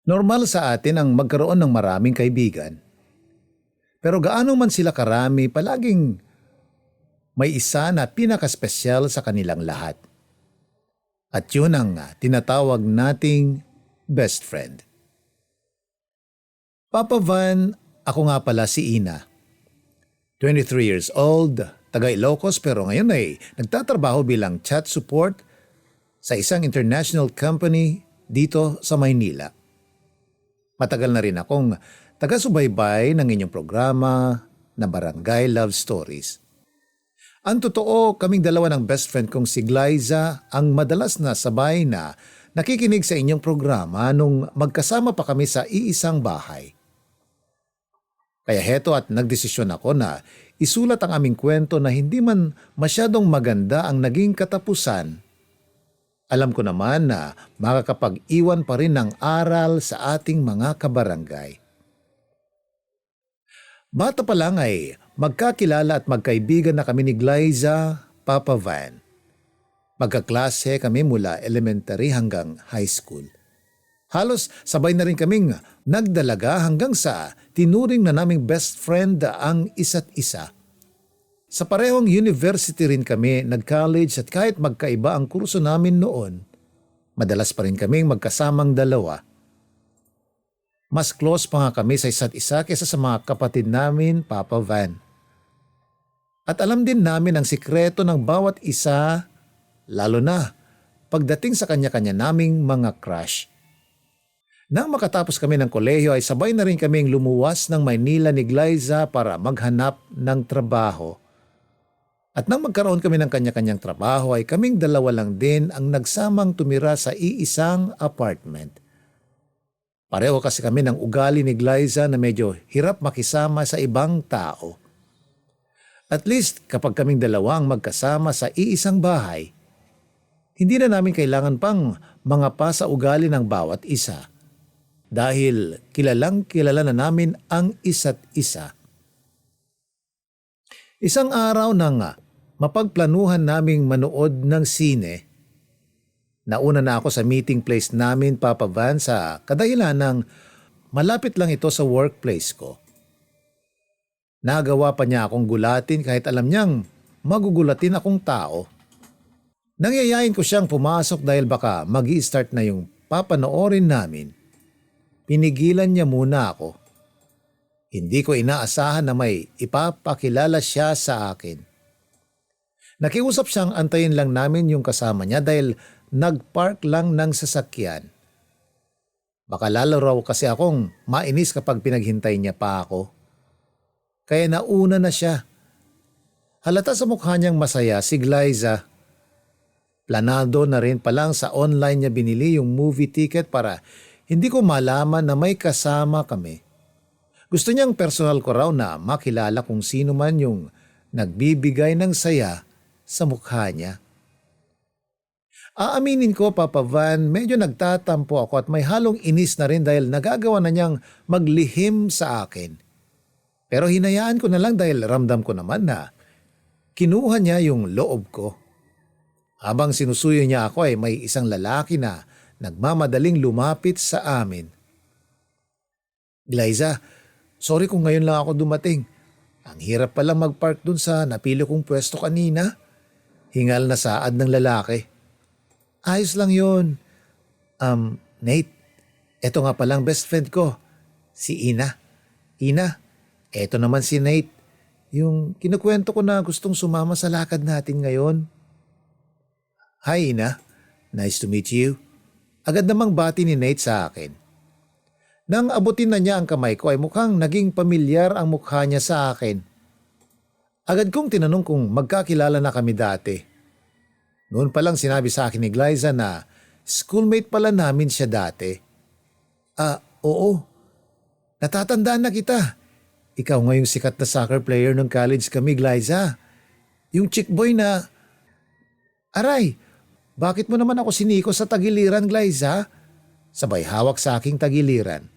Normal sa atin ang magkaroon ng maraming kaibigan. Pero gaano man sila karami, palaging may isa na pinakaspesyal sa kanilang lahat. At yun ang tinatawag nating best friend. Papa Van, ako nga pala si Ina. 23 years old, taga Ilocos pero ngayon ay nagtatrabaho bilang chat support sa isang international company dito sa Maynila. Matagal na rin akong taga-subaybay ng inyong programa na Barangay Love Stories. Ang totoo, kaming dalawa ng best friend kong si Glyza ang madalas na sabay na nakikinig sa inyong programa nung magkasama pa kami sa iisang bahay. Kaya heto at nagdesisyon ako na isulat ang aming kwento na hindi man masyadong maganda ang naging katapusan. Alam ko naman na makakapag-iwan pa rin ng aral sa ating mga kabarangay. Bata pa lang ay magkakilala at magkaibigan na kami ni Glyza, Papa Van. Magkaklase kami mula elementary hanggang high school. Halos sabay na rin kaming nagdalaga hanggang sa tinuring na naming best friend ang isa't isa. Sa parehong university rin kami nag-college at kahit magkaiba ang kurso namin noon, madalas pa rin kaming magkasamang dalawa. Mas close pa nga kami sa isa't isa kaysa sa mga kapatid namin, Papa Van. At alam din namin ang sikreto ng bawat isa, lalo na pagdating sa kanya-kanya naming mga crush. Nang makatapos kami ng kolehiyo ay sabay na rin kaming lumuwas ng Maynila ni Glyza para maghanap ng trabaho. At nang magkaroon kami ng kanya-kanyang trabaho ay kaming dalawa lang din ang nagsamang tumira sa iisang apartment. Pareho kasi kami ng ugali ni Glyza na medyo hirap makisama sa ibang tao. At least kapag kaming dalawa ang magkasama sa iisang bahay, hindi na namin kailangan pang mga pa sa ugali ng bawat isa. Dahil kilalang kilala na namin ang isa't isa. Isang araw nang mapagplanuhan naming manood ng sine, nauna na ako sa meeting place namin, Papa Van, sa kadahilan ng malapit lang ito sa workplace ko. Nagawa pa niya akong gulatin kahit alam niyang magugulatin akong tao. Nangyayain ko siyang pumasok dahil baka mag-i-start na yung papanoorin namin. Pinigilan niya muna ako. Hindi ko inaasahan na may ipapakilala siya sa akin. Nakiusap siyang antayin lang namin yung kasama niya dahil nagpark lang ng sasakyan. Baka lalo raw kasi akong mainis kapag pinaghintay niya pa ako. Kaya nauna na siya. Halata sa mukha niyang masaya si Glyza. Planado na rin palang sa online niya binili yung movie ticket para hindi ko malaman na may kasama kami. Gusto niyang personal ko raw na makilala kung sino man yung nagbibigay ng saya sa mukha niya. Aaminin ko, Papa Van, medyo nagtatampo ako at may halong inis na rin dahil nagagawa na niyang maglihim sa akin. Pero hinayaan ko na lang dahil ramdam ko naman na kinuha niya yung loob ko. Habang sinusuyo niya ako ay may isang lalaki na nagmamadaling lumapit sa amin. Glyza, sorry kung ngayon lang ako dumating. Ang hirap pala magpark dun sa napili kong pwesto kanina. Hingal na saad ng lalaki. Ayos lang yun. Nate, eto nga palang best friend ko, si Ina. Ina, eto naman si Nate. Yung kinukwento ko na gustong sumama sa lakad natin ngayon. Hi Ina, nice to meet you. Agad namang bati ni Nate sa akin. Nang abutin na niya ang kamay ko ay mukhang naging pamilyar ang mukha niya sa akin. Agad kong tinanong kung magkakilala na kami dati. Noon pa lang sinabi sa akin ni Glyza na schoolmate pala namin siya dati. Oo. Natatandaan na kita. Ikaw ngayong sikat na soccer player ng college kami, Glyza. Yung chick boy na... Aray! Bakit mo naman ako siniko sa tagiliran, Glyza? Sabay hawak sa aking tagiliran.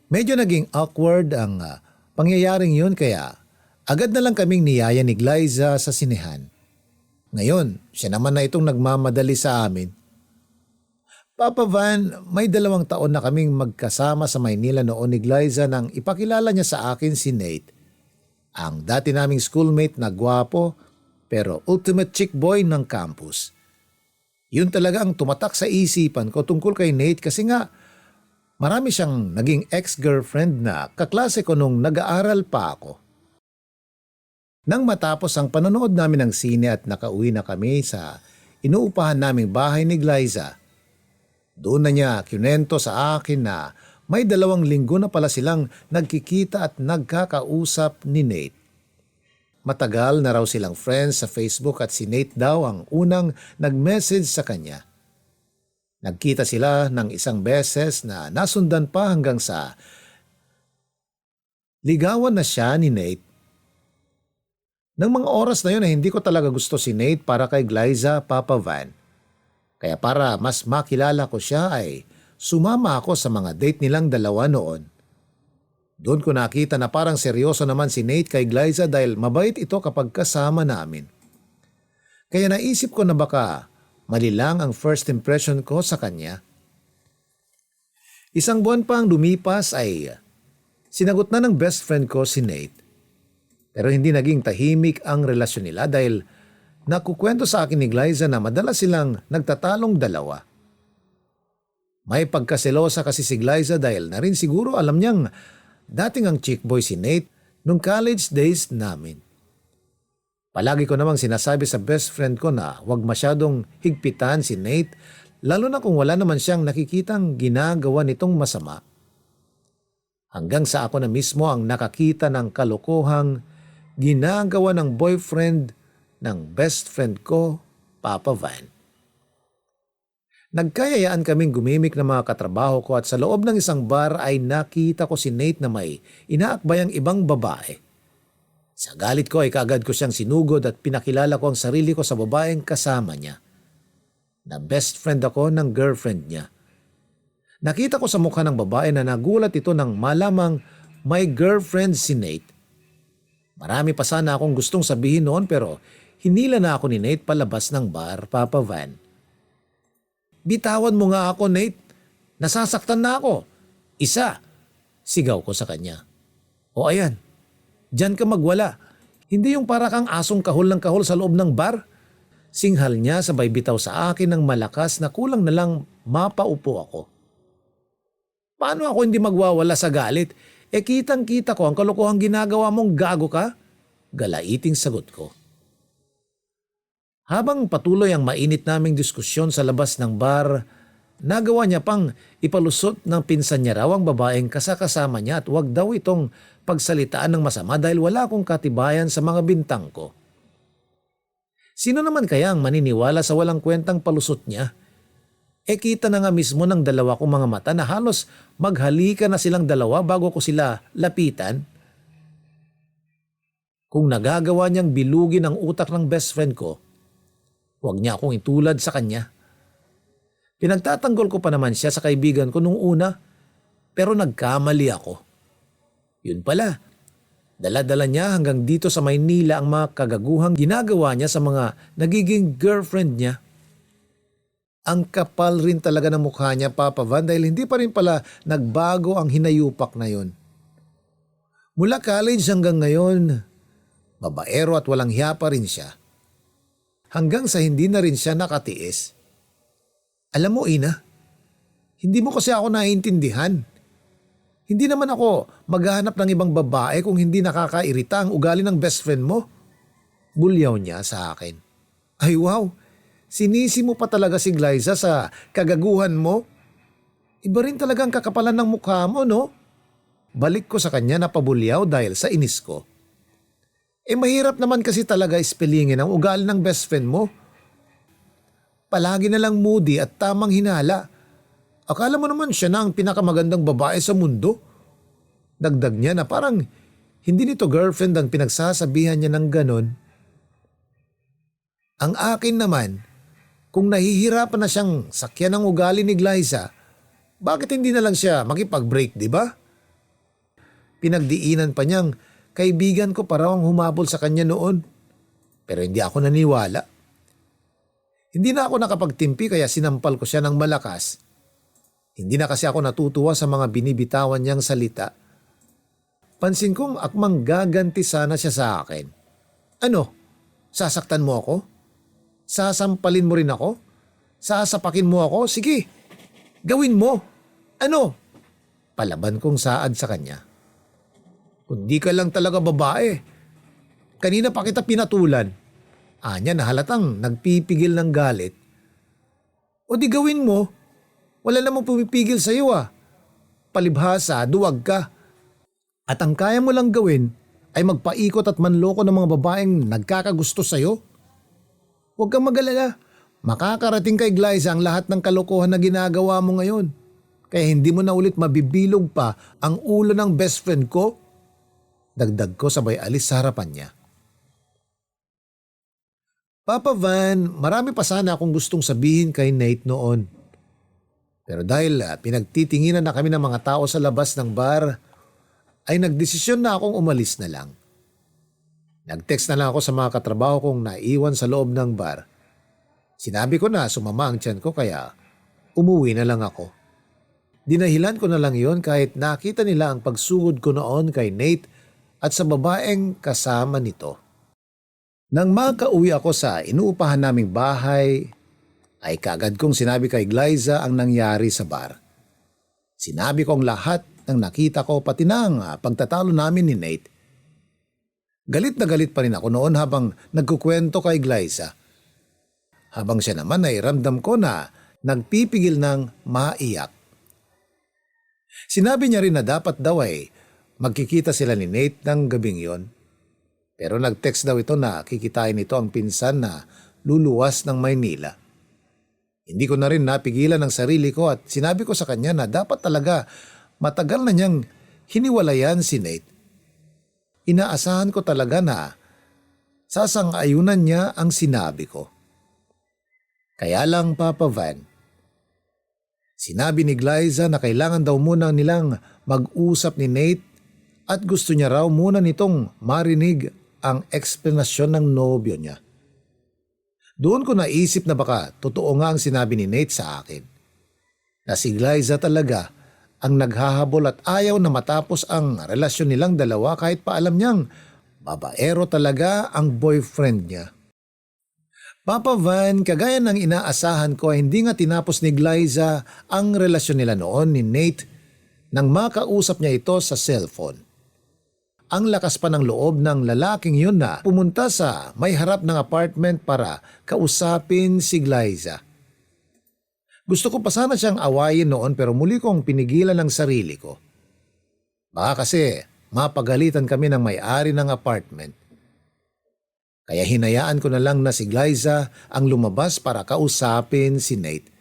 Medyo naging awkward ang pangyayaring yun kaya agad na lang kaming niyaya ni Glyza sa sinehan. Ngayon, siya naman na itong nagmamadali sa amin. Papa Van, may 2 taon na kaming magkasama sa Maynila noon ni Glyza nang ipakilala niya sa akin si Nate. Ang dati naming schoolmate na gwapo pero ultimate chick boy ng campus. Yun talaga ang tumatak sa isipan ko tungkol kay Nate kasi nga marami siyang naging ex-girlfriend na kaklase ko nung nag-aaral pa ako. Nang matapos ang panonood namin ng sine at nakauwi na kami sa inuupahan naming bahay ni Glyza, doon na niya kinento sa akin na may 2 linggo na pala silang nagkikita at nagkakausap ni Nate. Matagal na raw silang friends sa Facebook at si Nate daw ang unang nag-message sa kanya. Nagkita sila ng 1 beses na nasundan pa hanggang sa ligawan na siya ni Nate. Nang mga oras na yun ay hindi ko talaga gusto si Nate para kay Glyza, Papa Van. Kaya para mas makilala ko siya ay sumama ako sa mga date nilang 2 noon. Doon ko nakita na parang seryoso naman si Nate kay Glyza dahil mabait ito kapag kasama namin. Kaya naisip ko na baka mali lang ang first impression ko sa kanya. 1 buwan pa ang lumipas ay sinagot na ng best friend ko si Nate. Pero hindi naging tahimik ang relasyon nila dahil nakukwento sa akin ni Glyza na madalas silang nagtatalong 2. May pagkaselosa kasi si Glyza dahil na rin siguro alam niyang dating ang chick boy si Nate nung college days namin. Palagi ko namang sinasabi sa best friend ko na huwag masyadong higpitan si Nate lalo na kung wala naman siyang nakikitang ginagawa nitong masama. Hanggang sa ako na mismo ang nakakita ng kalokohang ginagawa ng boyfriend ng best friend ko, Papa Van. Nagkayayaan kaming gumimik ng mga katrabaho ko at sa loob ng isang bar ay nakita ko si Nate na may inaakbayang ibang babae. Sa galit ko ay kaagad ko siyang sinugod at pinakilala ko ang sarili ko sa babaeng kasama niya. Na best friend ako ng girlfriend niya. Nakita ko sa mukha ng babae na nagulat ito nang malamang may girlfriend si Nate. Marami pa sana akong gustong sabihin noon pero hinila na ako ni Nate palabas ng bar, Papa Van. Bitawan mo nga ako, Nate. Nasasaktan na ako. 1, sigaw ko sa kanya. O ayan, diyan ka magwala. Hindi yung para kang asong kahol ng kahol sa loob ng bar. Singhal niya sabay bitaw sa akin ng malakas na kulang na lang mapaupo ako. Paano ako hindi magwawala sa galit? Kitang-kita ko ang kalokohang ginagawa mong gago ka? Galaiting sagot ko. Habang patuloy ang mainit naming diskusyon sa labas ng bar, nagawa niya pang ipalusot ng pinsan niya raw ang babaeng kasakasama niya at wag daw itong pagsalitaan ng masama dahil wala akong katibayan sa mga bintang ko. Sino naman kaya ang maniniwala sa walang kwentang palusot niya? Kita na nga mismo ng 2 kong mga mata na halos maghalika na silang 2 bago ko sila lapitan. Kung nagagawa niyang bilugin ang utak ng best friend ko, huwag niya akong itulad sa kanya. Pinagtatanggol ko pa naman siya sa kaibigan ko nung una, pero nagkamali ako. Yun pala, dala-dala niya hanggang dito sa Maynila ang mga kagaguhang ginagawa niya sa mga nagiging girlfriend niya. Ang kapal rin talaga ng mukha niya, Papa Van, dahil hindi pa rin pala nagbago ang hinayupak na yun. Mula college hanggang ngayon, babaero at walang hiya pa rin siya. Hanggang sa hindi na rin siya nakatiis. Alam mo, Ina, hindi mo kasi ako naiintindihan. Hindi naman ako maghahanap ng ibang babae kung hindi nakakairita ang ugali ng best friend mo. Bulyaw niya sa akin. Ay wow, sinisi mo pa talaga si Glyza sa kagaguhan mo? Iba rin talagang kakapalan ng mukha mo, no? Balik ko sa kanya na pabulyaw dahil sa inis ko. Mahirap naman kasi talaga ispelingin ang ugali ng best friend mo. Palagi na lang moody at tamang hinala. Akala mo naman siya na ang pinakamagandang babae sa mundo. Dagdag niya na parang hindi nito girlfriend ang pinagsasabihan niya ng ganon. Ang akin naman, kung nahihirapan na siyang sakyan ng ugali ni Glyza, bakit hindi na lang siya makipag-break, di ba? Pinagdiinan pa niyang kaibigan ko pa raw ang humabol sa kanya noon. Pero hindi ako naniwala. Hindi na ako nakapagtimpi kaya sinampal ko siya ng malakas. Hindi na kasi ako natutuwa sa mga binibitawan niyang salita. Pansin kong akmang gaganti sana siya sa akin. Ano? Sasaktan mo ako? Sasampalin mo rin ako? Sasapakin mo ako? Sige, gawin mo. Ano? Palaban kong saad sa kanya. Kundi ka lang talaga babae. Kanina pa kita pinatulan. Anya na halatang nagpipigil ng galit. O di gawin mo. Wala namang pumipigil sa iyo ah. Palibhasa, duwag ka. At ang kaya mo lang gawin ay magpaikot at manloko ng mga babaeng nagkakagusto sa iyo. Huwag kang mag-alala. Makakarating kay Glyza ang lahat ng kalokohan na ginagawa mo ngayon. Kaya hindi mo na ulit mabibilog pa ang ulo ng best friend ko. Dagdag ko sabay alis sa harapan niya. Papa Van, marami pa sana akong gustong sabihin kay Nate noon. Pero dahil pinagtitinginan na kami ng mga tao sa labas ng bar, ay nagdesisyon na akong umalis na lang. Nag-text na lang ako sa mga katrabaho kong naiwan sa loob ng bar. Sinabi ko na sumama ang tiyan ko kaya umuwi na lang ako. Dinahilan ko na lang yon kahit nakita nila ang pagsugod ko noon kay Nate at sa babaeng kasama nito. Nang makauwi ako sa inuupahan naming bahay, ay kaagad kong sinabi kay Glyza ang nangyari sa bar. Sinabi kong lahat ng nakita ko pati na ang pagtatalo namin ni Nate. Galit na galit pa rin ako noon habang nagkukwento kay Glyza. Habang siya naman ay ramdam ko na nagpipigil ng maiyak. Sinabi niya rin na dapat daw ay magkikita sila ni Nate ng gabing yon. Pero nag-text daw ito na kikitain ito ang pinsan na luluwas ng Maynila. Hindi ko na rin napigilan ang sarili ko at sinabi ko sa kanya na dapat talaga matagal na niyang hiniwalayan si Nate. Inaasahan ko talaga na sasang-ayunan niya ang sinabi ko. Kaya lang Papa Van, sinabi ni Glyza na kailangan daw muna nilang mag-usap ni Nate at gusto niya raw muna nitong marinig ang eksplanasyon ng nobyo niya. Doon ko naisip na baka totoo nga ang sinabi ni Nate sa akin. Na si Glyza talaga ang naghahabol at ayaw na matapos ang relasyon nilang dalawa kahit pa alam niyang babaero talaga ang boyfriend niya. Papa Van, kagaya ng inaasahan ko ay hindi nga tinapos ni Glyza ang relasyon nila noon ni Nate nang makausap niya ito sa cellphone. Ang lakas pa ng loob ng lalaking yun na pumunta sa may harap ng apartment para kausapin si Glyza. Gusto ko pa sana siyang awayin noon pero muli kong pinigilan ang sarili ko. Baka kasi mapagalitan kami ng may-ari ng apartment. Kaya hinayaan ko na lang na si Glyza ang lumabas para kausapin si Nate.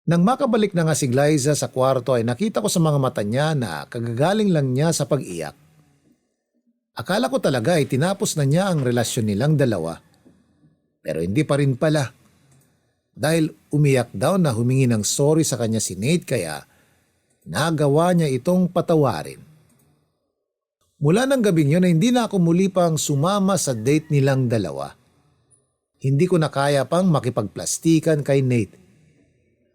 Nang makabalik na nga si Glyza sa kwarto ay nakita ko sa mga mata niya na kagagaling lang niya sa pag-iyak. Akala ko talaga ay tinapos na niya ang relasyon nilang dalawa. Pero hindi pa rin pala. Dahil umiyak daw na humingi ng sorry sa kanya si Nate kaya nagawa niya itong patawarin. Mula ng gabing yun ay hindi na ako muli pang sumama sa date nilang dalawa. Hindi ko na kaya pang makipagplastikan kay Nate.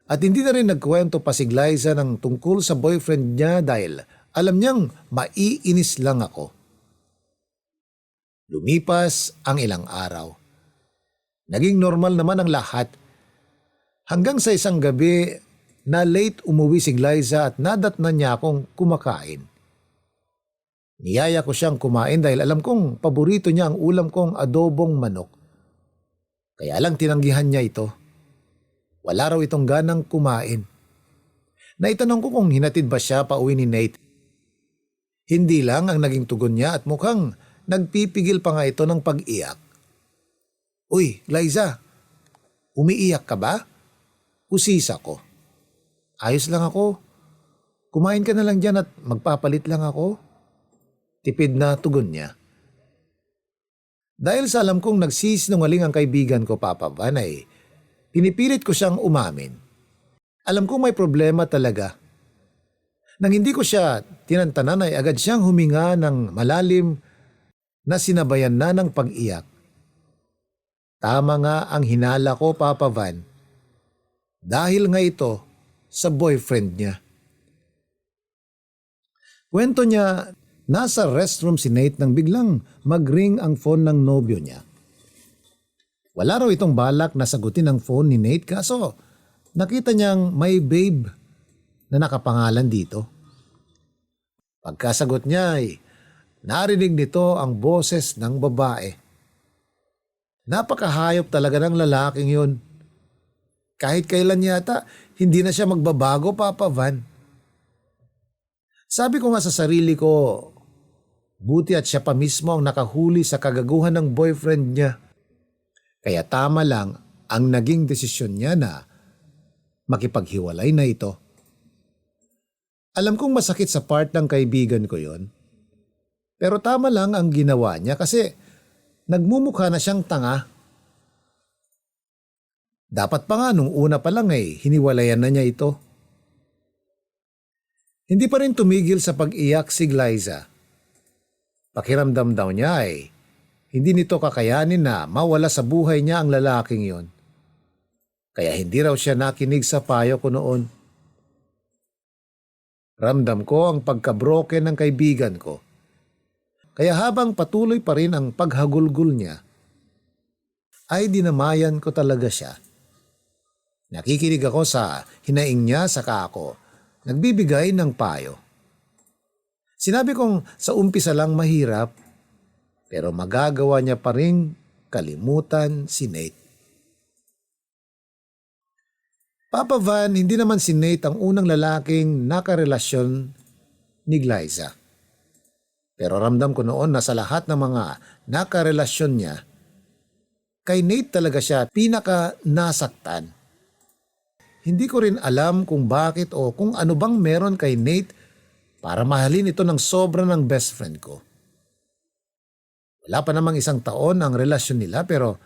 At hindi na rin nagkwento pa si Glyza ng tungkol sa boyfriend niya dahil alam niyang maiinis lang ako. Lumipas ang ilang araw. Naging normal naman ang lahat. Hanggang sa isang gabi na late umuwi si Glyza at nadatnan niya akong kumakain. Niyaya ko siyang kumain dahil alam kong paborito niya ang ulam kong adobong manok. Kaya lang tinanggihan niya ito. Wala raw itong ganang kumain. Naitanong ko kung hinatid ba siya pauwi ni Nate. Hindi lang ang naging tugon niya at mukhang nagpipigil pa nga ito ng pag-iyak. Uy, Glyza, umiiyak ka ba? Usisa ko. Ayos lang ako. Kumain ka na lang dyan at magpapalit lang ako. Tipid na tugon niya. Dahil sa alam kong nagsisinungaling ang kaibigan ko, Papa Van, ay pinipilit ko siyang umamin. Alam kong may problema talaga. Nang hindi ko siya tinantanan ay agad siyang huminga ng malalim na sinabayan na ng pag-iyak. Tama nga ang hinala ko, Papa Van. Dahil nga ito, sa boyfriend niya. Kwento niya, nasa restroom si Nate nang biglang mag-ring ang phone ng nobyo niya. Wala raw itong balak na sagutin ang phone ni Nate kaso nakita niyang may babe na nakapangalan dito. Pagkasagot niya ay narinig nito ang boses ng babae. Napakahayop talaga ng lalaking yun. Kahit kailan yata, hindi na siya magbabago, Papa Van. Sabi ko nga sa sarili ko, buti at siya pa mismo ang nakahuli sa kagaguhan ng boyfriend niya. Kaya tama lang ang naging desisyon niya na makipaghiwalay na ito. Alam kong masakit sa part ng kaibigan ko yon. Pero tama lang ang ginawa niya kasi nagmumukha na siyang tanga. Dapat pa nga nung una pa lang ay hiniwalayan na niya ito. Hindi pa rin tumigil sa pag-iyak si Glyza. Pakiramdam daw niya ay hindi nito kakayanin na mawala sa buhay niya ang lalaking yon. Kaya hindi raw siya nakinig sa payo ko noon. Ramdam ko ang pagka-broken ng kaibigan ko. Kaya habang patuloy pa rin ang paghagulgol niya, ay dinamayan ko talaga siya. Nakikinig ako sa hinaing niya saka ako nagbibigay ng payo. Sinabi kong sa umpisa lang mahirap, pero magagawa niya pa rin kalimutan si Nate. Papa Van, hindi naman si Nate ang unang lalaking nakarelasyon ni Glyza. Pero ramdam ko noon na sa lahat ng mga nakarelasyon niya, kay Nate talaga siya pinaka nasaktan. Hindi ko rin alam kung bakit o kung ano bang meron kay Nate para mahalin ito ng sobra ng best friend ko. Wala pa namang 1 taon ang relasyon nila pero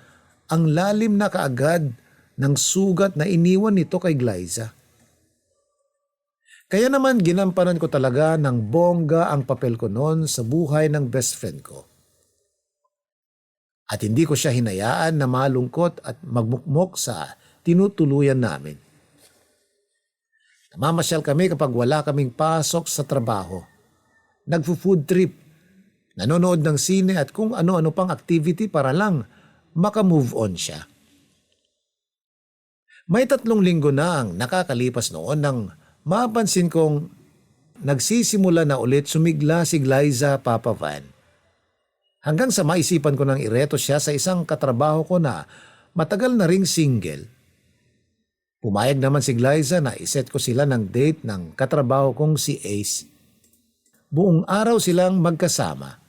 ang lalim na kaagad ng sugat na iniwan nito kay Glyza. Kaya naman ginampanan ko talaga ng bongga ang papel ko noon sa buhay ng best friend ko. At hindi ko siya hinayaan na malungkot at magmukmok sa tinutuluyan namin. Namamasyal kami kapag wala kaming pasok sa trabaho. Nagfo-food trip, nanonood ng sine at kung ano-ano pang activity para lang makamove on siya. May 3 linggo na ang nakakalipas noon nang mapansin kong nagsisimula na ulit sumigla si Glyza, Papa Van. Hanggang sa maisipan ko nang ireto siya sa isang katrabaho ko na matagal na ring single. Pumayag naman si Glyza na iset ko sila ng date ng katrabaho kong si Ace. Buong araw silang magkasama.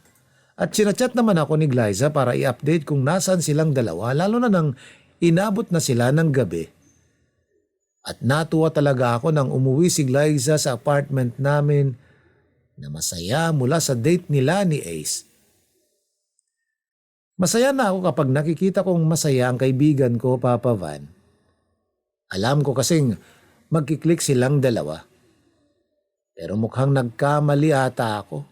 At sinachat naman ako ni Glyza para i-update kung nasaan silang dalawa lalo na nang inabot na sila ng gabi. At natuwa talaga ako nang umuwi si Glyza sa apartment namin na masaya mula sa date nila ni Ace. Masaya na ako kapag nakikita kong masaya ang kaibigan ko, Papa Van. Alam ko kasing magkiklik silang dalawa. Pero mukhang nagkamali ata ako.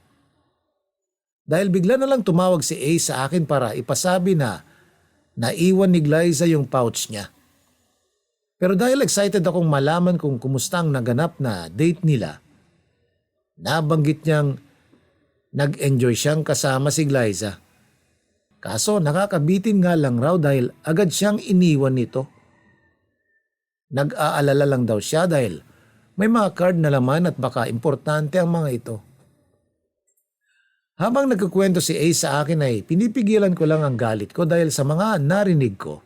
Dahil bigla na lang tumawag si Ace sa akin para ipasabi na naiwan ni Glyza yung pouch niya. Pero dahil excited akong malaman kung kumusta ang naganap na date nila, nabanggit niyang nag-enjoy siyang kasama si Glyza. Kaso nakakabitin nga lang raw dahil agad siyang iniwan nito. Nag-aalala lang daw siya dahil may mga card na laman at baka importante ang mga ito. Habang nagkukwento si Ace sa akin ay pinipigilan ko lang ang galit ko dahil sa mga narinig ko.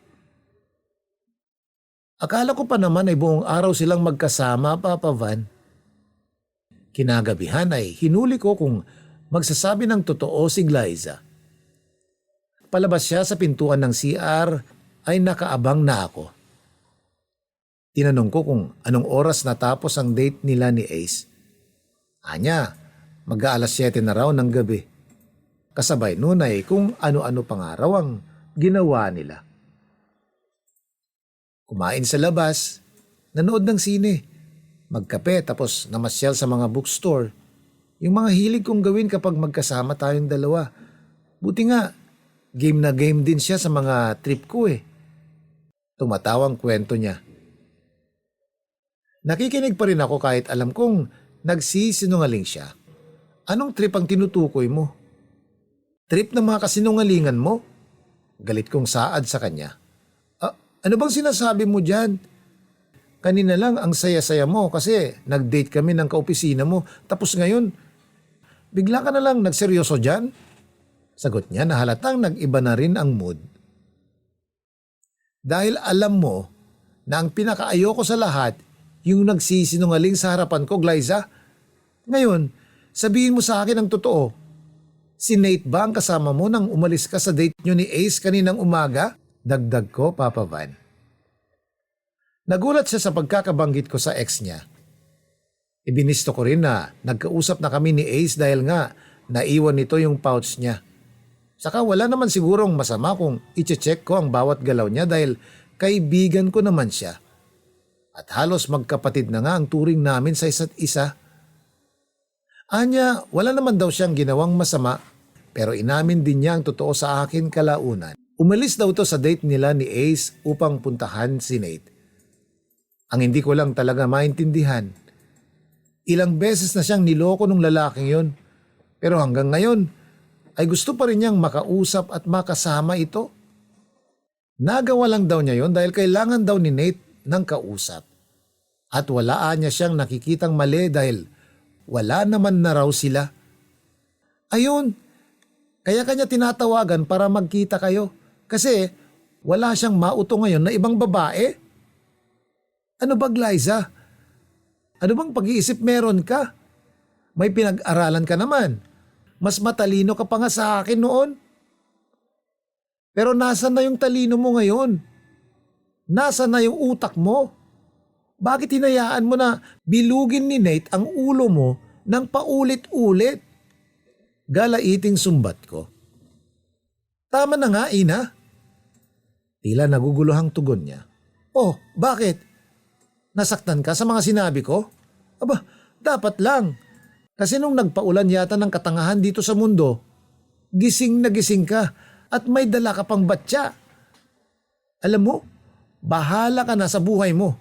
Akala ko pa naman ay buong araw silang magkasama, Papa Van. Kinagabihan ay hinuli ko kung magsasabi ng totoo si Glyza. Palabas siya sa pintuan ng CR ay nakaabang na ako. Tinanong ko kung anong oras natapos ang date nila ni Ace. Anya, mag-aalas 7 na raw ng gabi. Kasabay nun ay kung ano-ano pa nga raw ang ginawa nila. Kumain sa labas, nanood ng sine, magkape tapos namasyal sa mga bookstore. Yung mga hilig kong gawin kapag magkasama tayong dalawa. Buti nga, game na game din siya sa mga trip ko eh. Tumatawang kwento niya. Nakikinig pa rin ako kahit alam kong nagsisinungaling siya. Anong trip ang tinutukoy mo? Trip ng mga kasinungalingan mo? Galit kong saad sa kanya. Ano bang sinasabi mo dyan? Kanina lang ang saya-saya mo kasi nag-date kami ng kaopisina mo tapos ngayon, bigla ka na lang nagseryoso dyan? Sagot niya na halatang nag-iba na rin ang mood. Dahil alam mo na ang pinakaayoko sa lahat yung nagsisinungaling sa harapan ko, Glyza. Ngayon, sabihin mo sa akin ang totoo. Si Nate ba ang kasama mo nang umalis ka sa date nyo ni Ace kaninang umaga? Dagdag ko, Papa Van. Nagulat siya sa pagkakabanggit ko sa ex niya. Ibinisto ko rin na nagkausap na kami ni Ace dahil nga naiwan nito yung pouch niya. Saka wala naman sigurong masama kung iche-check ko ang bawat galaw niya dahil kaibigan ko naman siya. At halos magkapatid na nga ang turing namin sa isa't isa. Anya, wala naman daw siyang ginawang masama pero inamin din niya ang totoo sa akin kalaunan. Umalis daw ito sa date nila ni Ace upang puntahan si Nate. Ang hindi ko lang talaga maintindihan. Ilang beses na siyang niloko ng lalaking yon. Pero hanggang ngayon ay gusto pa rin niyang makausap at makasama ito. Nagawa lang daw niya yon dahil kailangan daw ni Nate ng kausap. At walaan niya siyang nakikitang mali dahil wala naman na raw sila. Ayun, kaya kanya tinatawagan para magkita kayo. Kasi wala siyang mauto ngayon na ibang babae. Ano ba, Glyza? Ano bang pag-iisip meron ka? May pinag-aralan ka naman. Mas matalino ka pa nga sa akin noon. Pero nasan na yung talino mo ngayon? Nasan na yung utak mo? Bakit hinayaan mo na bilugin ni Nate ang ulo mo ng paulit-ulit? Galaiting sumbat ko. Tama na nga, Ina. Tila naguguluhang tugon niya. Oh, bakit? Nasaktan ka sa mga sinabi ko? Aba, dapat lang. Kasi nung nagpaulan yata ng katangahan dito sa mundo, gising na gising ka at may dala ka pang batya. Alam mo, bahala ka na sa buhay mo.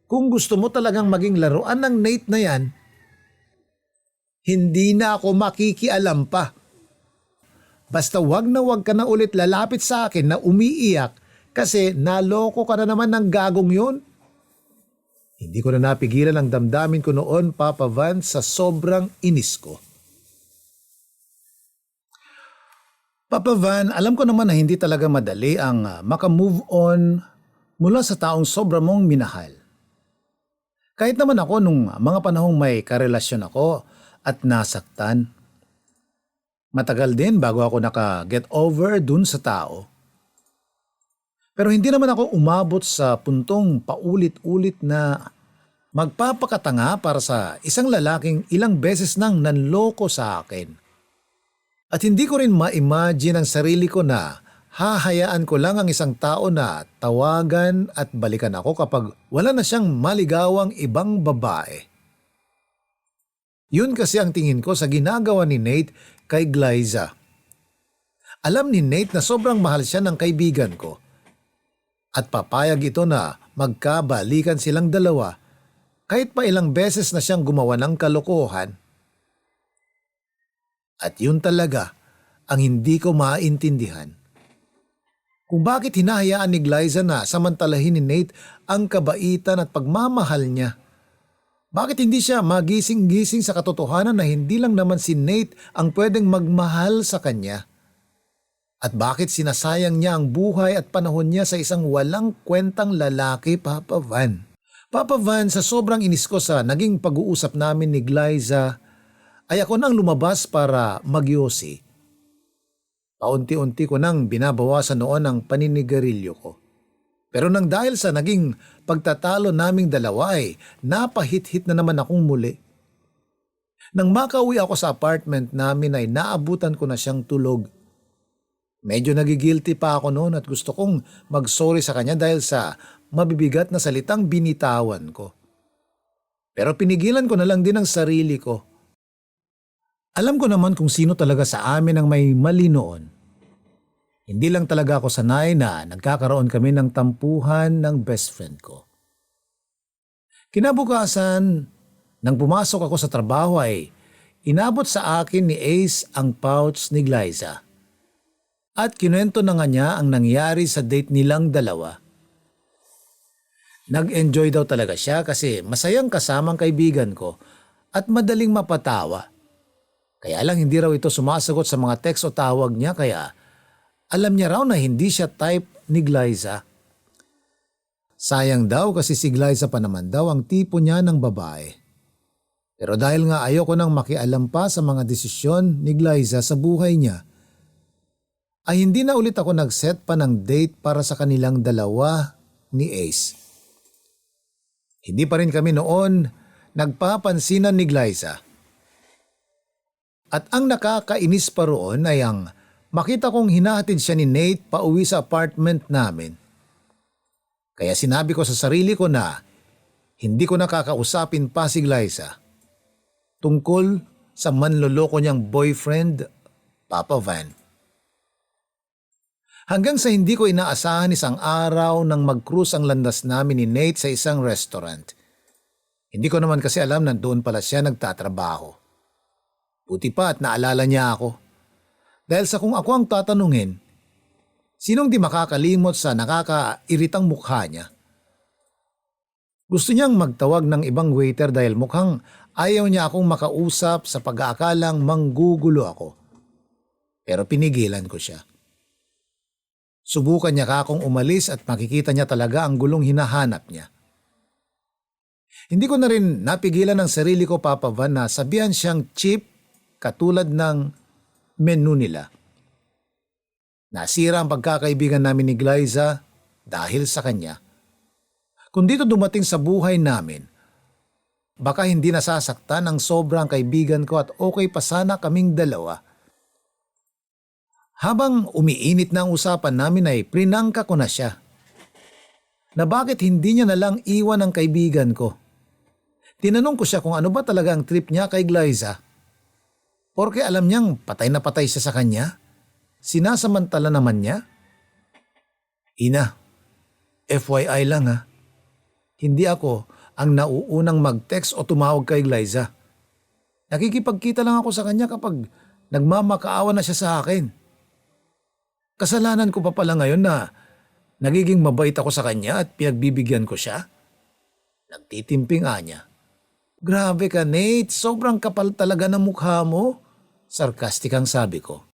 Kung gusto mo talagang maging laruan ng Nate na yan, hindi na ako makikialam pa. Basta wag ka na ulit lalapit sa akin na umiiyak kasi naloko ka na naman ng gagong yun. Hindi ko na napigilan ang damdamin ko noon, Papa Van, sa sobrang inis ko. Papa Van, alam ko naman na hindi talaga madali ang makamove on mula sa taong sobra mong minahal. Kahit naman ako nung mga panahong may karelasyon ako at nasaktan. Matagal din bago ako naka-get over dun sa tao. Pero hindi naman ako umabot sa puntong paulit-ulit na magpapakatanga para sa isang lalaking ilang beses nang nanloko sa akin. At hindi ko rin ma-imagine ang sarili ko na hahayaan ko lang ang isang tao na tawagan at balikan ako kapag wala na siyang maligawang ibang babae. Yun kasi ang tingin ko sa ginagawa ni Nate kay Glyza. Alam ni Nate na sobrang mahal siya ng kaibigan ko. At papayag ito na magkabalikan silang dalawa kahit pa ilang beses na siyang gumawa ng kalokohan. At yun talaga ang hindi ko maintindihan. Kung bakit hinahayaan ni Glyza na samantalahin ni Nate ang kabaitan at pagmamahal niya. Bakit hindi siya magising-gising sa katotohanan na hindi lang naman si Nate ang pwedeng magmahal sa kanya? At bakit sinasayang niya ang buhay at panahon niya sa isang walang kwentang lalaki, Papa Van? Papa Van, sa sobrang inis ko sa naging pag-uusap namin ni Glyza, ay ako nang lumabas para magyosi. Paunti-unti ko nang binabawasan noon ang paninigarilyo ko. Pero nang dahil sa naging pagtatalo naming dalawa ay napahit-hit na naman akong muli. Nang makauwi ako sa apartment namin ay naabutan ko na siyang tulog. Medyo nagigilty pa ako noon at gusto kong mag-sorry sa kanya dahil sa mabibigat na salitang binitawan ko. Pero pinigilan ko na lang din ang sarili ko. Alam ko naman kung sino talaga sa amin ang may mali noon. Hindi lang talaga ako sanay na nagkakaroon kami ng tampuhan ng best friend ko. Kinabukasan, nang pumasok ako sa trabaho ay inabot sa akin ni Ace ang pouch ni Glyza. At kinuwento na nga niya ang nangyari sa date nilang dalawa. Nag-enjoy daw talaga siya kasi masayang kasamang kaibigan ko at madaling mapatawa. Kaya lang hindi raw ito sumasagot sa mga text o tawag niya kaya alam niya raw na hindi siya type ni Glyza. Sayang daw kasi si Glyza pa naman daw ang tipo niya ng babae. Pero dahil nga ayoko nang makialam pa sa mga desisyon ni Glyza sa buhay niya, ay hindi na ulit ako nag-set pa ng date para sa kanilang dalawa ni Ace. Hindi pa rin kami noon nagpapansinan ni Glyza. At ang nakakainis pa roon ay ang makita kong hinahatid siya ni Nate pauwi sa apartment namin. Kaya sinabi ko sa sarili ko na hindi ko nakakausapin pa si Glyza tungkol sa manloloko niyang boyfriend, Papa Van. Hanggang sa hindi ko inaasahan isang araw nang mag-cruise ang landas namin ni Nate sa isang restaurant. Hindi ko naman kasi alam na doon pala siya nagtatrabaho. Buti pa at naalala niya ako. Dahil sa kung ako ang tatanungin, sinong di makakalimot sa nakakairitang mukha niya? Gusto niyang magtawag ng ibang waiter dahil mukhang ayaw niya akong makausap sa pag-aakalang manggugulo ako. Pero pinigilan ko siya. Subukan niya akong umalis at makikita niya talaga ang gulong hinahanap niya. Hindi ko na rin napigilan ng sarili ko, Papa Van, na sabihan siyang cheap katulad ng menu nila. Nasira ang pagkakaibigan namin ni Glyza dahil sa kanya. Kung dito dumating sa buhay namin, baka hindi nasasaktan ang sobrang kaibigan ko at okay pa sana kaming dalawa. Habang umiinit na ang usapan namin ay prinangka ko na siya. Na bakit hindi niya nalang iwan ang kaibigan ko. Tinanong ko siya kung ano ba talaga ang trip niya kay Glyza. Porke alam niyang patay na patay siya sa kanya. Sinasamantala naman niya. Ina, FYI lang ha. Hindi ako ang nauunang mag-text o tumawag kay Glyza. Nakikipagkita lang ako sa kanya kapag nagmamakaawa na siya sa akin. Kasalanan ko pa pala ngayon na nagiging mabait ako sa kanya at pinagbibigyan ko siya. Nagtitimping niya. Grabe ka, Nate. Sobrang kapal talaga ng mukha mo. Sarkastik ang sabi ko.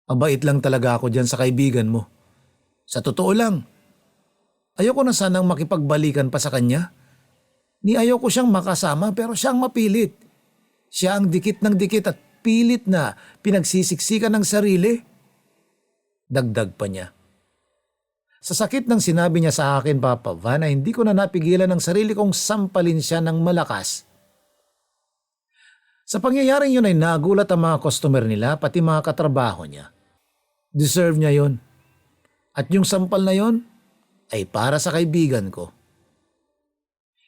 Mabait lang talaga ako dyan sa kaibigan mo. Sa totoo lang, ayoko na sanang makipagbalikan pa sa kanya. Ni ayoko siyang makasama pero siyang mapilit. Siya ang dikit ng dikit at pilit na pinagsisiksikan ng sarili. Dagdag pa niya. Sa sakit ng sinabi niya sa akin, Papa Van, ay hindi ko na napigilan ang sarili kong sampalin siya ng malakas. Sa pangyayaring yun ay nagulat ang mga customer nila pati mga katrabaho niya. Deserve niya yun. At yung sampal na yun ay para sa kaibigan ko.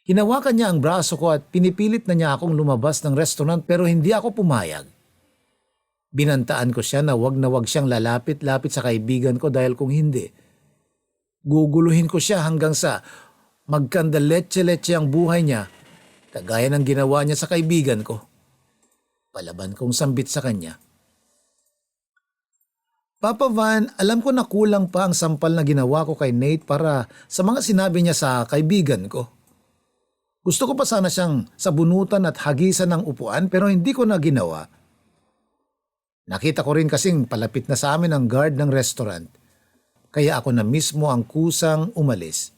Hinawakan niya ang braso ko at pinipilit na niya akong lumabas ng restaurant pero hindi ako pumayag. Binantaan ko siya na wag siyang lalapit-lapit sa kaibigan ko dahil kung hindi, guguluhin ko siya hanggang sa magkandaletse-letse ang buhay niya kagaya ng ginawa niya sa kaibigan ko. Palaban kong sambit sa kanya. Papa Van, alam ko na kulang pa ang sampal na ginawa ko kay Nate para sa mga sinabi niya sa kaibigan ko. Gusto ko pa sana siyang sabunutan at hagisan ng upuan pero hindi ko na ginawa. Nakita ko rin kasing palapit na sa amin ang guard ng restaurant, kaya ako na mismo ang kusang umalis.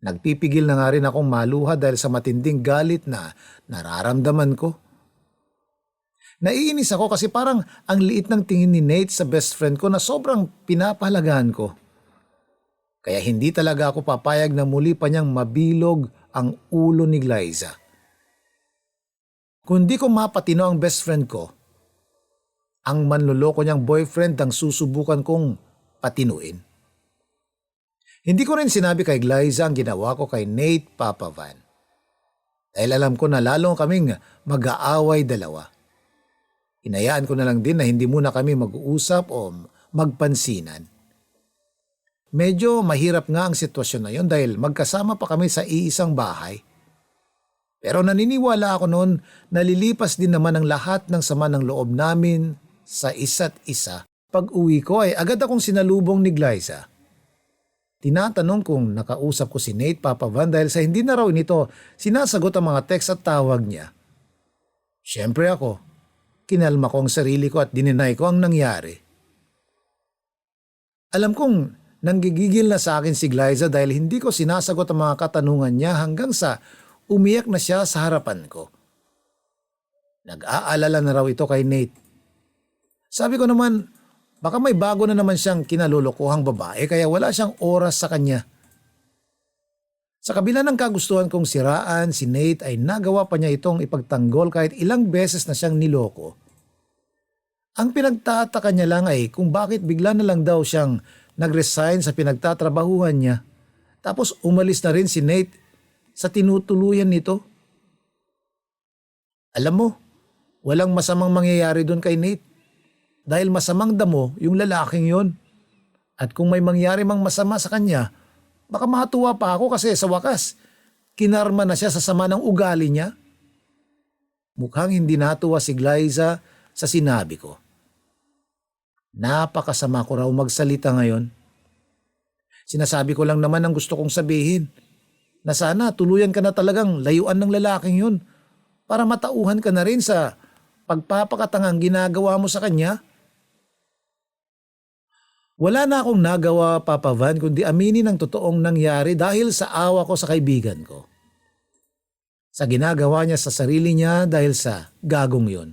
Nagpipigil na nga rin akong maluha dahil sa matinding galit na nararamdaman ko. Naiinis ako kasi parang ang liit ng tingin ni Nate sa best friend ko na sobrang pinapahalagahan ko. Kaya hindi talaga ako papayag na muli pa niyang mabilog ang ulo ni Glyza. Kung di ko mapatino ang best friend ko, ang manloloko niyang boyfriend ang susubukan kong patinuin. Hindi ko rin sinabi kay Glyza ang ginawa ko kay Nate, Papa Van. Dahil alam ko na lalong kaming mag-aaway dalawa. Hinayaan ko na lang din na hindi muna kami mag-uusap o magpansinan. Medyo mahirap nga ang sitwasyon na yon dahil magkasama pa kami sa iisang bahay. Pero naniniwala ako noon na lilipas din naman ang lahat ng sama ng loob namin sa isa't isa. Pag uwi ko ay agad akong sinalubong ni Glyza. Tinatanong kung nakausap ko si Nate, Papa Van, dahil sa hindi na raw nito sinasagot ang mga text at tawag niya. Siyempre ako, kinalma ko ang sarili ko at dininay ko ang nangyari. Alam kong nanggigigil na sa akin si Glyza dahil hindi ko sinasagot ang mga katanungan niya hanggang sa umiyak na siya sa harapan ko. Nag-aalala na raw ito kay Nate. Sabi ko naman, baka may bago na naman siyang kinalulukuhang babae kaya wala siyang oras sa kanya. Sa kabila ng kagustuhan kong siraan, si Nate ay nagawa pa niya itong ipagtanggol kahit ilang beses na siyang niloko. Ang pinagtataka niya lang ay kung bakit bigla na lang daw siyang nag-resign sa pinagtatrabahuhan niya. Tapos umalis na rin si Nate sa tinutuluyan nito. Alam mo, walang masamang mangyayari doon kay Nate. Dahil masamang damo yung lalaking yon. At kung may mangyari mang masama sa kanya, baka matuwa pa ako kasi sa wakas, kinarma na siya sa sama ng ugali niya. Mukhang hindi natuwa si Glyza sa sinabi ko. Napakasama ko raw magsalita ngayon. Sinasabi ko lang naman ang gusto kong sabihin. Na sana tuluyan ka na talagang layuan ng lalaking yun para matauhan ka na rin sa pagpapakatangang ginagawa mo sa kanya. Wala na akong nagawa, Papa Van, kundi aminin ang totoong nangyari dahil sa awa ko sa kaibigan ko. Sa ginagawa niya sa sarili niya dahil sa gagong yun.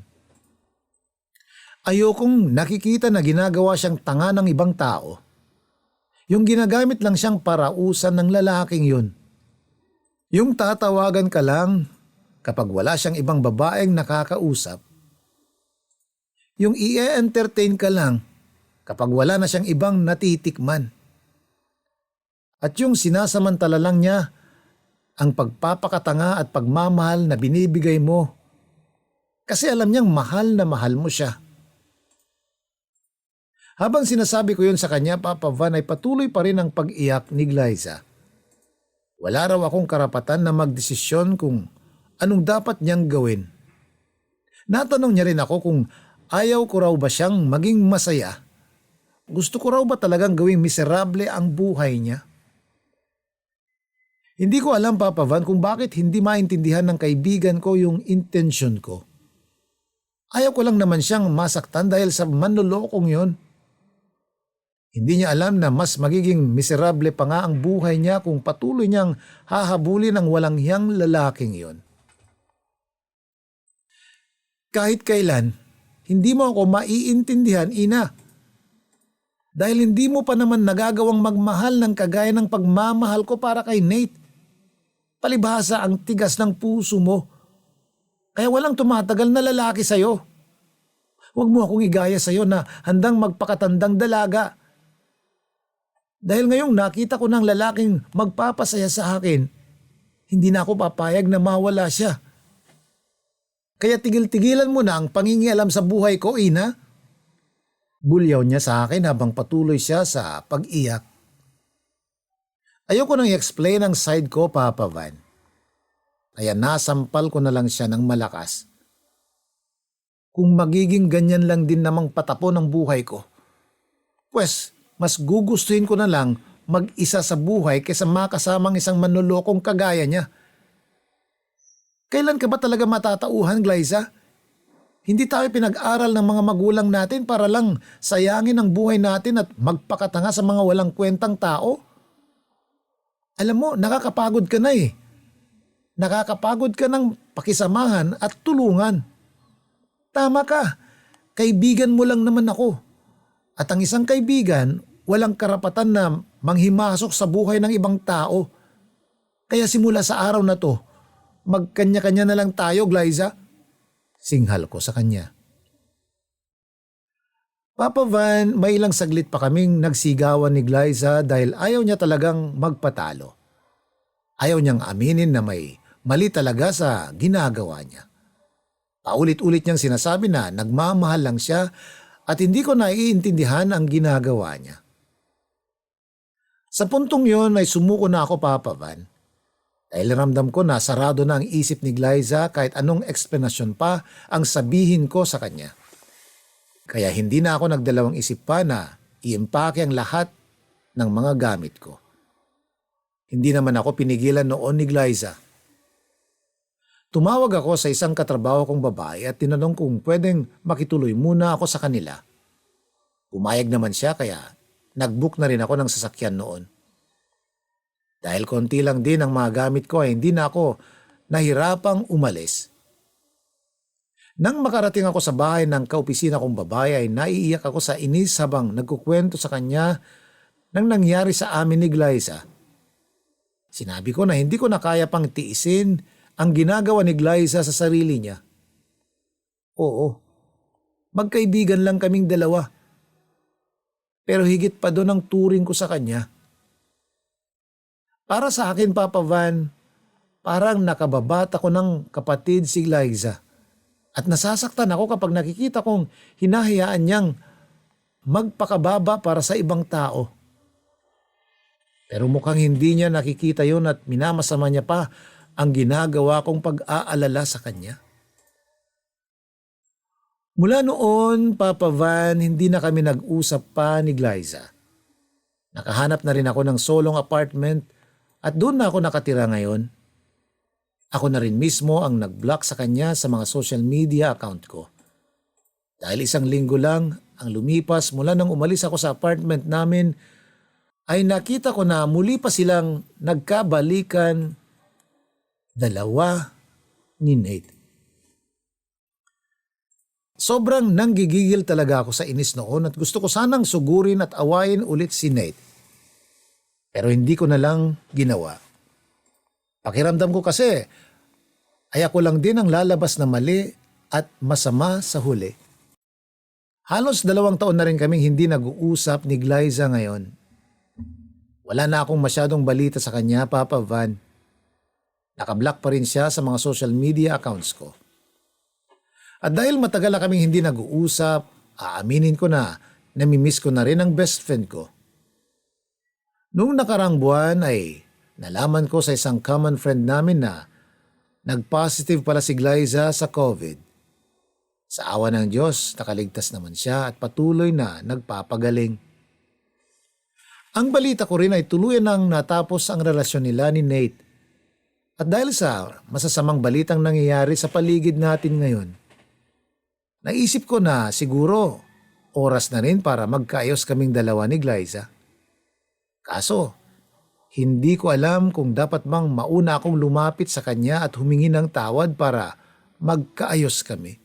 Ayokong nakikita na ginagawa siyang tanga ng ibang tao. Yung ginagamit lang siyang parausan ng lalaking yun. Yung tatawagan ka lang kapag wala siyang ibang babaeng nakakausap. Yung i-entertain ka lang kapag wala na siyang ibang natitikman. At yung sinasamantala lang niya ang pagpapakatanga at pagmamahal na binibigay mo kasi alam niyang mahal na mahal mo siya. Habang sinasabi ko yun sa kanya, Papa Van, ay patuloy pa rin ang pag-iyak ni Glyza. Wala raw akong karapatan na magdesisyon kung anong dapat niyang gawin. Natanong niya rin ako kung ayaw ko raw ba siyang maging masaya. Gusto ko raw ba talagang gawing miserable ang buhay niya? Hindi ko alam, Papa Van, kung bakit hindi maintindihan ng kaibigan ko yung intensyon ko. Ayaw ko lang naman siyang masaktan dahil sa manlolokong yon. Hindi niya alam na mas magiging miserable pa nga ang buhay niya kung patuloy niyang hahabulin ang walang hiyang lalaking yon. Kahit kailan, hindi mo ako maiintindihan, Ina. Dahil hindi mo pa naman nagagawang magmahal ng kagaya ng pagmamahal ko para kay Nate. Palibhasa ang tigas ng puso mo. Kaya walang tumatagal na lalaki sa'yo. Huwag mo akong igaya sa'yo na handang magpakatandang dalaga. Dahil ngayong nakita ko ng lalaking magpapasaya sa akin, hindi na ako papayag na mawala siya. Kaya tigil-tigilan mo na ang pangingialam sa buhay ko, Ina. Bulyaw niya sa akin habang patuloy siya sa pag-iyak. Ayoko nang i-explain ang side ko, Papa Van. Kaya nasampal ko na lang siya ng malakas. Kung magiging ganyan lang din namang patapon ang buhay ko, pues mas gugustuhin ko na lang mag-isa sa buhay kaysa makasamang isang manlolokong kagaya niya. Kailan ka ba talaga matatauhan, Glyza? Hindi tayo pinag-aral ng mga magulang natin para lang sayangin ang buhay natin at magpakatanga sa mga walang kwentang tao? Alam mo, nakakapagod ka na eh. Nakakapagod ka ng pakisamahan at tulungan. Tama ka, kaibigan mo lang naman ako. At ang isang kaibigan, walang karapatan na manghimasok sa buhay ng ibang tao. Kaya simula sa araw na to, magkanya-kanya na lang tayo, Glyza. Singhal ko sa kanya. Papa Van, may ilang saglit pa kaming nagsigawan ni Glyza dahil ayaw niya talagang magpatalo. Ayaw niyang aminin na may mali talaga sa ginagawa niya. Paulit-ulit niyang sinasabi na nagmamahal lang siya at hindi ko naiintindihan ang ginagawa niya. Sa puntong yon ay sumuko na ako, Papa Van. Dahil ramdam ko na sarado na ang isip ni Glyza kahit anong eksplanasyon pa ang sabihin ko sa kanya. Kaya hindi na ako nagdalawang isip pa na iimpake ang lahat ng mga gamit ko. Hindi naman ako pinigilan noon ni Glyza. Tumawag ako sa isang katrabaho kong babae at tinanong kung pwedeng makituloy muna ako sa kanila. Pumayag naman siya kaya nag-book na rin ako ng sasakyan noon. Dahil konti lang din ang mga gamit ko ay hindi na ako nahirapang umalis. Nang makarating ako sa bahay ng kaopisina kong babae ay naiiyak ako sa inis habang nagkukwento sa kanya ng nangyari sa amin ni Glyza. Sinabi ko na hindi ko na kaya pang tiisin ang ginagawa ni Glyza sa sarili niya. Oo, magkaibigan lang kaming dalawa. Pero higit pa doon ang turing ko sa kanya. Para sa akin, Papa Van, parang nakababata ko ng kapatid si Glyza. At nasasaktan ako kapag nakikita kong hinahayaan niyang magpakababa para sa ibang tao. Pero mukhang hindi niya nakikita yon at minamasama niya pa ang ginagawa kong pag-aalala sa kanya. Mula noon, Papa Van, hindi na kami nag-usap pa ni Glyza. Nakahanap na rin ako ng solong apartment at doon na ako nakatira ngayon. Ako na rin mismo ang nag-block sa kanya sa mga social media account ko. Dahil isang linggo lang ang lumipas mula nang umalis ako sa apartment namin, ay nakita ko na muli pa silang nagkabalikan, dalawa ni Nate. Sobrang nanggigigil talaga ako sa inis noon at gusto ko sanang sugurin at awayin ulit si Nate. Pero hindi ko na lang ginawa. Pakiramdam ko kasi ay ako lang din ang lalabas na mali at masama sa huli. Halos 2 taon na rin kaming hindi nag-uusap ni Glyza ngayon. Wala na akong masyadong balita sa kanya, Papa Van. Nakablock pa rin siya sa mga social media accounts ko. At dahil matagal na kaming hindi nag-uusap, aaminin ko na namimiss ko na rin ang best friend ko. Noong nakarang buwan ay nalaman ko sa isang common friend namin na nag-positive pala si Glyza sa COVID. Sa awa ng Diyos, nakaligtas naman siya at patuloy na nagpapagaling. Ang balita ko rin ay tuluyan nang natapos ang relasyon nila ni Nate. At dahil sa masasamang balitang nangyayari sa paligid natin ngayon, naisip ko na siguro oras na rin para magkaayos kaming dalawa ni Glyza. Kaso, hindi ko alam kung dapat bang mauna akong lumapit sa kanya at humingi ng tawad para magkaayos kami.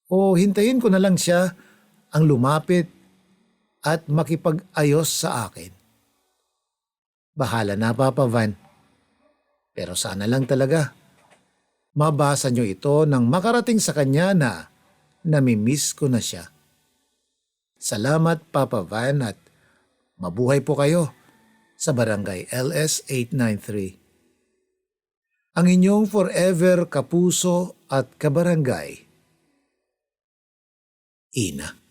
O hintayin ko na lang siya ang lumapit at makipag-ayos sa akin. Bahala na, Papa Van. Pero sana lang talaga mabasa niyo ito nang makarating sa kanya na namimiss ko na siya. Salamat, Papa Van, at mabuhay po kayo sa Barangay LS 893. Ang inyong forever kapuso at kabarangay, Ina.